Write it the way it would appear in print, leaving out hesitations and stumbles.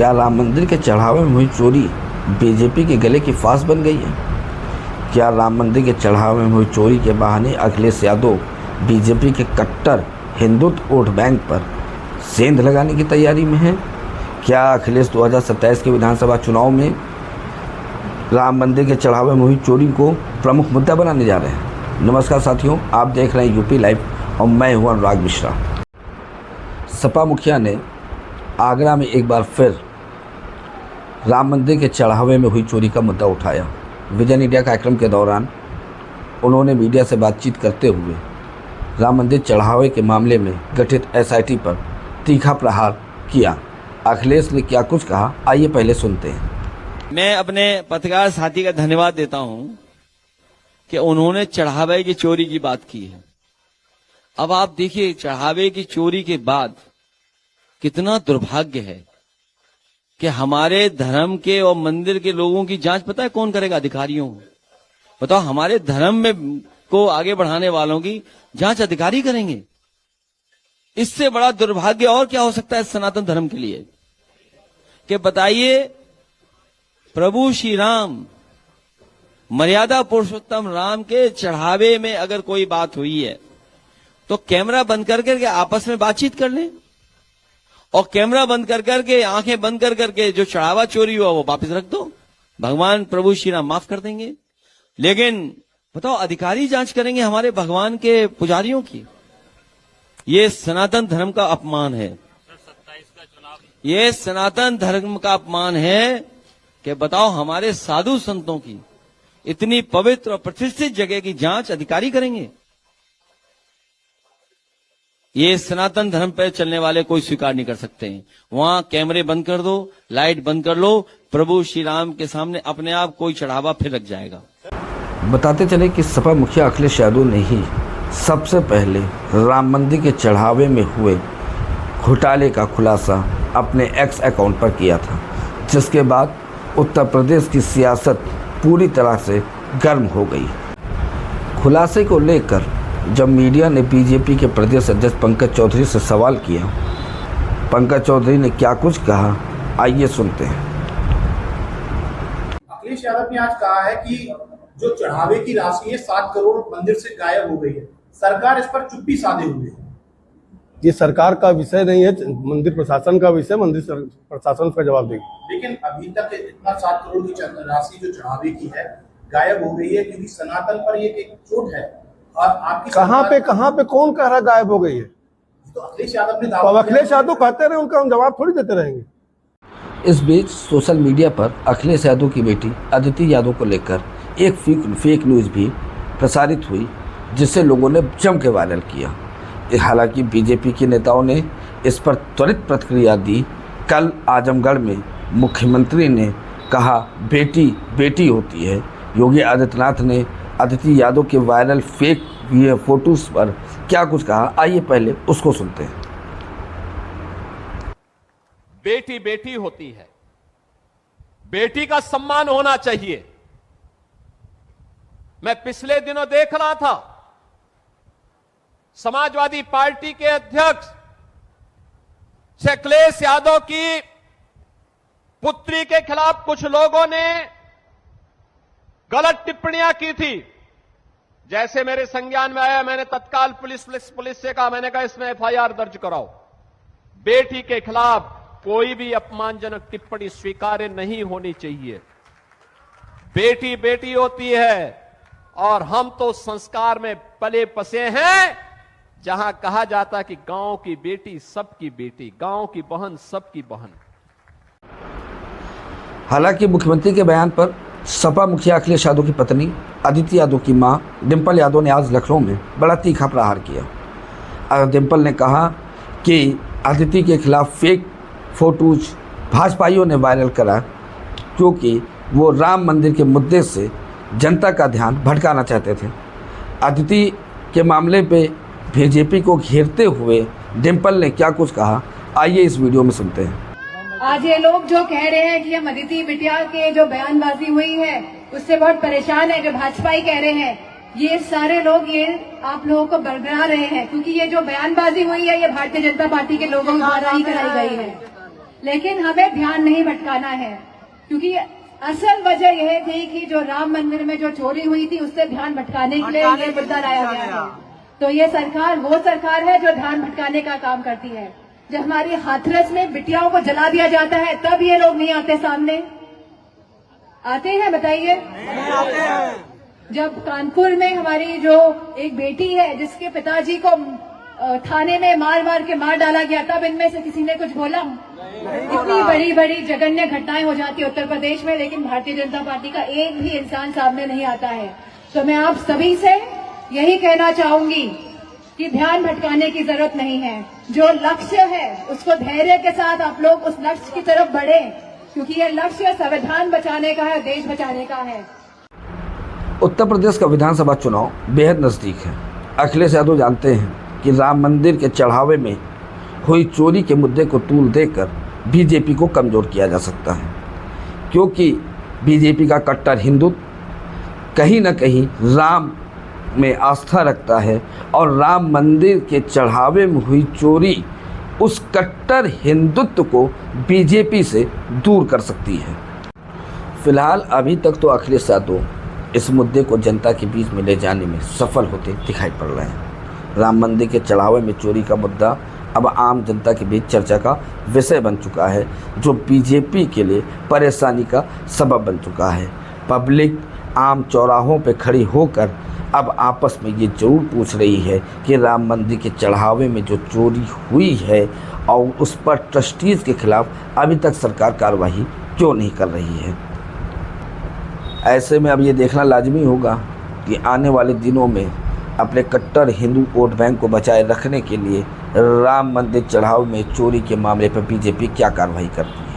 क्या राम मंदिर के चढ़ावे में हुई चोरी बीजेपी के गले की फांस बन गई है? क्या राम मंदिर के चढ़ावे में हुई चोरी के बहाने अखिलेश यादव बीजेपी के कट्टर हिंदुत्व वोट बैंक पर सेंध लगाने की तैयारी में है? क्या अखिलेश 2027 के विधानसभा चुनाव में राम मंदिर के चढ़ावे में हुई चोरी को प्रमुख मुद्दा बनाने जा रहे हैं? नमस्कार साथियों, आप देख रहे हैं यूपी लाइव और मैं हूं अनुराग मिश्रा। सपा मुखिया ने आगरा में एक बार फिर राम मंदिर के चढ़ावे में हुई चोरी का मुद्दा उठाया। विजन इंडिया कार्यक्रम के दौरान उन्होंने मीडिया से बातचीत करते हुए राम मंदिर चढ़ावे के मामले में गठित एसआईटी पर तीखा प्रहार किया। अखिलेश ने क्या कुछ कहा, आइए पहले सुनते हैं। मैं अपने पत्रकार साथी का धन्यवाद देता हूं कि उन्होंने चढ़ावे की चोरी की बात की है। अब आप देखिए, चढ़ावे की चोरी के बाद कितना दुर्भाग्य है कि हमारे धर्म के और मंदिर के लोगों की जांच पता है कौन करेगा? अधिकारियों। बताओ, हमारे धर्म में को आगे बढ़ाने वालों की जांच अधिकारी करेंगे? इससे बड़ा दुर्भाग्य और क्या हो सकता है सनातन धर्म के लिए? कि बताइए, प्रभु श्री राम, मर्यादा पुरुषोत्तम राम के चढ़ावे में अगर कोई बात हुई है तो कैमरा बंद करके आपस में बातचीत कर लें, और कैमरा बंद करके आंखें बंद करके जो चढ़ावा चोरी हुआ वो वापस रख दो। भगवान प्रभु श्री राम माफ कर देंगे। लेकिन बताओ, अधिकारी जांच करेंगे हमारे भगवान के पुजारियों की? ये सनातन धर्म का अपमान है। ये सनातन धर्म का अपमान है कि बताओ, हमारे साधु संतों की इतनी पवित्र और प्रतिष्ठित जगह की जांच अधिकारी करेंगे? ये सनातन धर्म पर चलने वाले कोई स्वीकार नहीं कर सकते हैं। वहां कैमरे बंद कर दो, लाइट बंद कर लो, प्रभु श्री राम के सामने अपने आप कोई चढ़ावा फिर लग जाएगा। बताते चले कि सपा मुखिया अखिलेश यादव ने ही सबसे पहले राम मंदिर के चढ़ावे में हुए घोटाले का खुलासा अपने एक्स अकाउंट पर किया था, जिसके बाद उत्तर प्रदेश की सियासत पूरी तरह से गर्म हो गई। खुलासे को लेकर जब मीडिया ने बीजेपी के प्रदेश अध्यक्ष पंकज चौधरी से सवाल किया, पंकज चौधरी ने क्या कुछ कहा, आइए सुनते हैं। अखिलेश यादव ने आज कहा है कि जो चढ़ावे की राशि है 7 करोड़ मंदिर से गायब हो गई है। सरकार इस पर चुप्पी साधे हुए है। ये सरकार का विषय नहीं है, मंदिर प्रशासन का विषय, मंदिर प्रशासन उसका जवाब देगी। लेकिन अभी तक इतना 7 करोड़ की राशि जो चढ़ावे की है गायब हो गई है, क्योंकि सनातन पर ये एक चोट है। और आपकी कहाँ पे कौन कह रहा गायब हो गई है? तो अखिलेश यादव ने तो अखिलेश यादव कहते रहे, उनका हम जवाब थोड़ी देते रहेंगे। इस बीच सोशल मीडिया पर अखिलेश यादव की बेटी अदिति यादव को लेकर एक फेक न्यूज़ भी प्रसारित हुई, जिसे लोगों ने जम के वायरल किया। हालांकि बीजेपी के नेताओं ने इस पर त्वरित प्रतिक्रिया दी। कल आजमगढ़ में मुख्यमंत्री ने कहा, बेटी बेटी होती है। योगी आदित्यनाथ ने अदिति यादव के वायरल फेक फोटोज पर क्या कुछ कहा, आइए पहले उसको सुनते हैं। बेटी बेटी होती है, बेटी का सम्मान होना चाहिए। मैं पिछले दिनों देख रहा था, समाजवादी पार्टी के अध्यक्ष अखिलेश यादव की पुत्री के खिलाफ कुछ लोगों ने गलत टिप्पणियां की थी। जैसे मेरे संज्ञान में आया, मैंने तत्काल पुलिस से कहा, मैंने कहा इसमें एफआईआर दर्ज कराओ। बेटी के खिलाफ कोई भी अपमानजनक टिप्पणी स्वीकार्य नहीं होनी चाहिए। बेटी बेटी होती है, और हम तो संस्कार में पले बसे हैं जहां कहा जाता कि गांव की बेटी सबकी बेटी, गांव की बहन सबकी बहन। हालांकि मुख्यमंत्री के बयान पर सपा मुखिया अखिलेश यादव की पत्नी अदिति यादव की मां डिंपल यादव ने आज लखनऊ में बड़ा तीखा प्रहार किया। डिंपल ने कहा कि अदिति के खिलाफ फेक फोटोज भाजपाइयों ने वायरल करा, क्योंकि वो राम मंदिर के मुद्दे से जनता का ध्यान भटकाना चाहते थे। अदिति के मामले पे बीजेपी को घेरते हुए डिंपल ने क्या कुछ कहा, आइए इस वीडियो में सुनते हैं। आज ये लोग जो कह रहे हैं कि हम अदिति बिटिया के जो बयानबाजी हुई है उससे बहुत परेशान है, जो भाजपा ही कह रहे हैं, ये सारे लोग ये आप लोगों को बरगला रहे हैं, क्योंकि ये जो बयानबाजी हुई है ये भारतीय जनता पार्टी के लोगों द्वारा ही कराई गई है। लेकिन हमें ध्यान नहीं भटकाना है, क्योंकि असल वजह यह थी कि जो राम मंदिर में जो चोरी हुई थी उससे ध्यान भटकाने के लिए ये मुद्दा लाया गया है। तो ये सरकार वो सरकार है जो ध्यान भटकाने का काम करती है। जब हमारी हाथरस में बिटियाओं को जला दिया जाता है तब ये लोग नहीं आते सामने, आते हैं बताइए? जब कानपुर में हमारी जो एक बेटी है जिसके पिताजी को थाने में मार के मार डाला गया, तब इनमें से किसी ने कुछ बोला? इतनी बड़ी बड़ी जघन्य घटनाएं हो जाती है उत्तर प्रदेश में, लेकिन भारतीय जनता पार्टी का एक भी इंसान सामने नहीं आता है। तो मैं आप सभी से यही कहना चाहूंगी कि ध्यान भटकाने की जरूरत नहीं है। जो लक्ष्य है उसको धैर्य के साथ आप लोग उस लक्ष्य की तरफ बढ़े, क्योंकि ये लक्ष्य संविधान बचाने का है, देश बचाने का है। उत्तर प्रदेश का विधानसभा चुनाव बेहद नज़दीक है। अखिलेश यादव जानते हैं कि राम मंदिर के चढ़ावे में हुई चोरी के मुद्दे को तूल देकर बीजेपी को कमज़ोर किया जा सकता है, क्योंकि बीजेपी का कट्टर हिंदुत्व कहीं न कहीं राम में आस्था रखता है और राम मंदिर के चढ़ावे में हुई चोरी उस कट्टर हिंदुत्व को बीजेपी से दूर कर सकती है। फिलहाल अभी तक तो अखिलेश यादव इस मुद्दे को जनता के बीच में ले जाने में सफल होते दिखाई पड़ रहे हैं। राम मंदिर के चढ़ावे में चोरी का मुद्दा अब आम जनता के बीच चर्चा का विषय बन चुका है, जो बीजेपी के लिए परेशानी का सबब बन चुका है। पब्लिक आम चौराहों पर खड़ी होकर अब आपस में ये जरूर पूछ रही है कि राम मंदिर के चढ़ावे में जो चोरी हुई है और उस पर ट्रस्टीज़ के खिलाफ अभी तक सरकार कार्रवाई क्यों नहीं कर रही है। ऐसे में अब ये देखना लाजमी होगा कि आने वाले दिनों में अपने कट्टर हिंदू वोट बैंक को बचाए रखने के लिए राम मंदिर चढ़ाव में चोरी के मामले पर बीजेपी क्या कार्रवाई करती है।